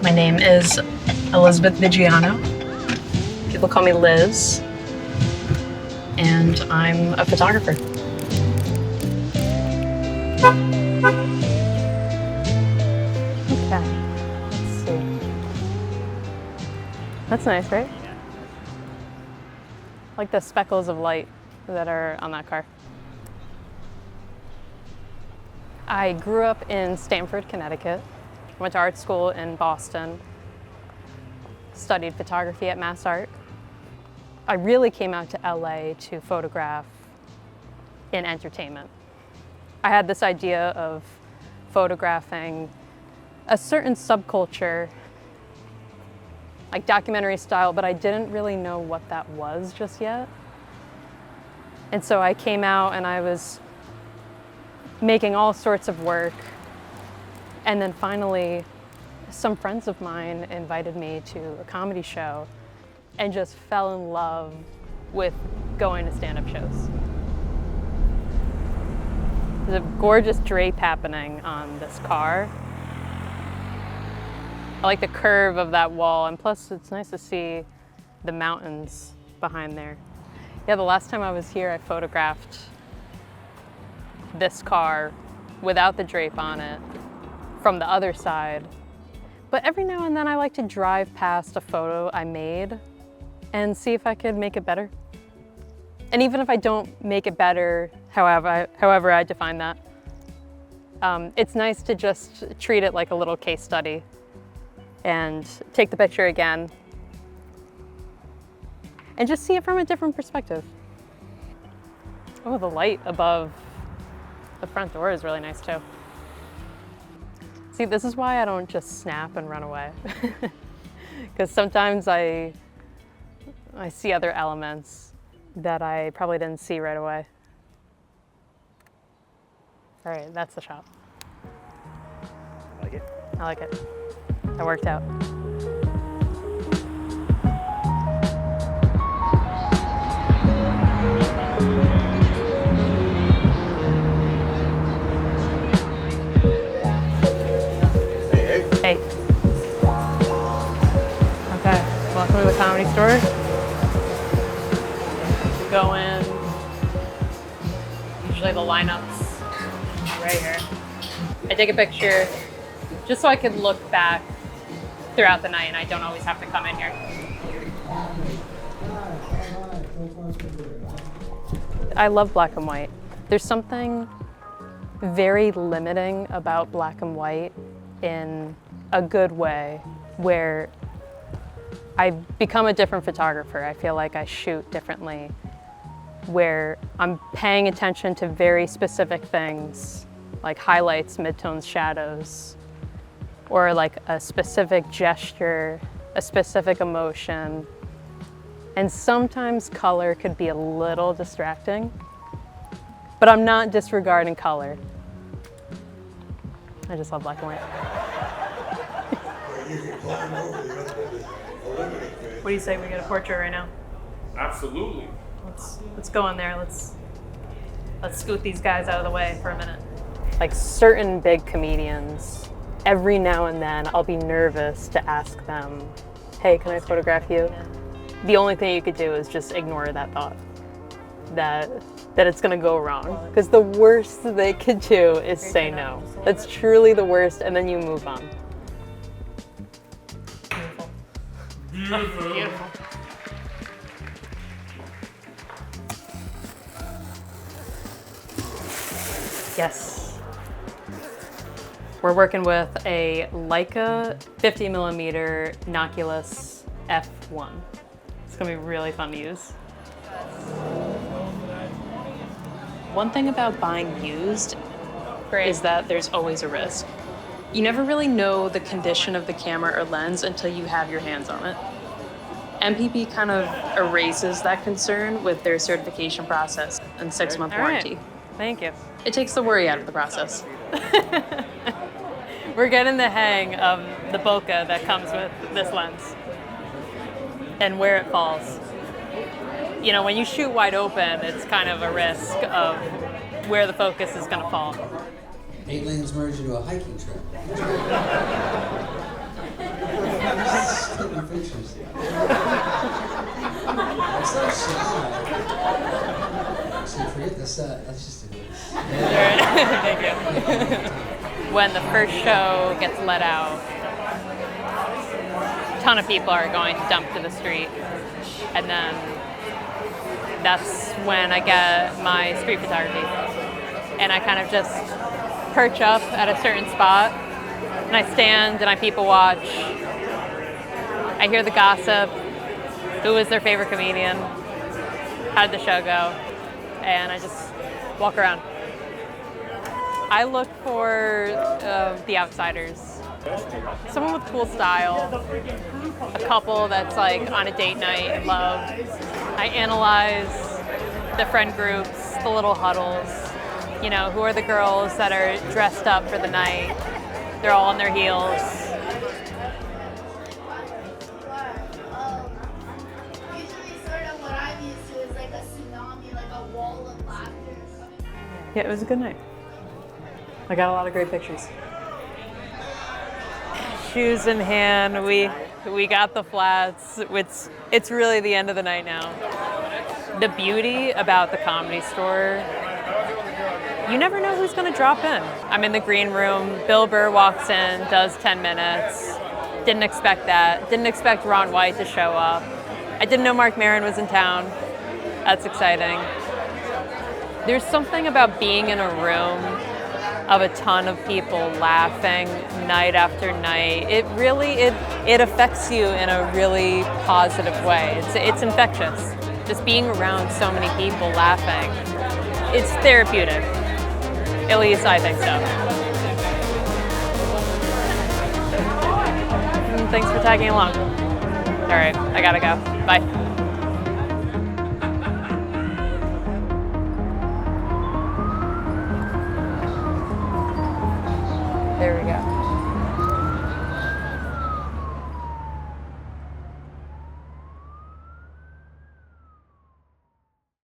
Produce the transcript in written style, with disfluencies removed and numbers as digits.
My name is Elizabeth Viggiano. People call me Liz, and I'm a photographer. Okay, let's see. That's nice, right? Like the speckles of light that are on that car. I grew up in Stamford, Connecticut. Went to art school in Boston. Studied photography at Mass Art. I really came out to LA to photograph in entertainment. I had this idea of photographing a certain subculture, like documentary style, but I didn't really know what that was just yet. And so I came out and I was making all sorts of work. And then finally, some friends of mine invited me to a comedy show and just fell in love with going to stand-up shows. There's a gorgeous drape happening on this car. I like the curve of that wall, and plus it's nice to see the mountains behind there. Yeah, the last time I was here, I photographed this car without the drape on it from the other side. But every now and then I like to drive past a photo I made and see if I could make it better. And even if I don't make it better, however I define that, it's nice to just treat it like a little case study and take the picture again and just see it from a different perspective. Oh, the light above the front door is really nice too. See, this is why I don't just snap and run away. Because sometimes I see other elements that I probably didn't see right away. All right, that's the shot. Like it? I like it. That worked out. Hey. Okay, welcome to the Comedy Store. Go in. Usually the lineup's right here. I take a picture just so I can look back throughout the night and I don't always have to come in here. I love black and white. There's something very limiting about black and white in a good way, where I've become a different photographer. I feel like I shoot differently, where I'm paying attention to very specific things, like highlights, midtones, shadows, or like a specific gesture, a specific emotion. And sometimes color could be a little distracting, but I'm not disregarding color. I just love black and white. What do you say we get a portrait right now? Absolutely. Let's go in there. Let's scoot these guys out of the way for a minute. Like certain big comedians, every now and then I'll be nervous to ask them, hey, can I photograph you? The only thing you could do is just ignore that thought, that it's gonna go wrong. Because the worst they could do is say no. That's truly the worst, and then you move on. Beautiful. Beautiful. Yes. We're working with a Leica 50mm Noculus F1. It's gonna be really fun to use. One thing about buying used is that there's always a risk. You never really know the condition of the camera or lens until you have your hands on it. MPP kind of erases that concern with their certification process and 6-month warranty. Thank you. It takes the worry out of the process. We're getting the hang of the bokeh that comes with this lens and where it falls. You know, when you shoot wide open, it's kind of a risk of where the focus is gonna fall. 8 lanes merge into a hiking trail. taking pictures. I'm so shy. Actually, forget the set. That's just a good. Thank you. When the first show gets let out, a ton of people are going to dump to the street, and then that's when I get my street photography. And I kind of just perch up at a certain spot, and I stand and I people watch. I hear the gossip, who was their favorite comedian, how did the show go, and I just walk around. I look for the outsiders. Someone with cool style, a couple that's like on a date night in love. I analyze the friend groups, the little huddles. You know, who are the girls that are dressed up for the night? They're all on their heels. Usually sort of what I'm used to is like a tsunami, like a wall of laughter coming. Yeah, it was a good night. I got a lot of great pictures. Shoes in hand, we got the flats. It's really the end of the night now. The beauty about the Comedy Store, you never know who's going to drop in. I'm in the green room. Bill Burr walks in, does 10 minutes. Didn't expect that. Didn't expect Ron White to show up. I didn't know Mark Maron was in town. That's exciting. There's something about being in a room of a ton of people laughing night after night. It really, it affects you in a really positive way. It's infectious. Just being around so many people laughing, it's therapeutic. At least I think so. Thanks for tagging along. All right, I gotta go. Bye.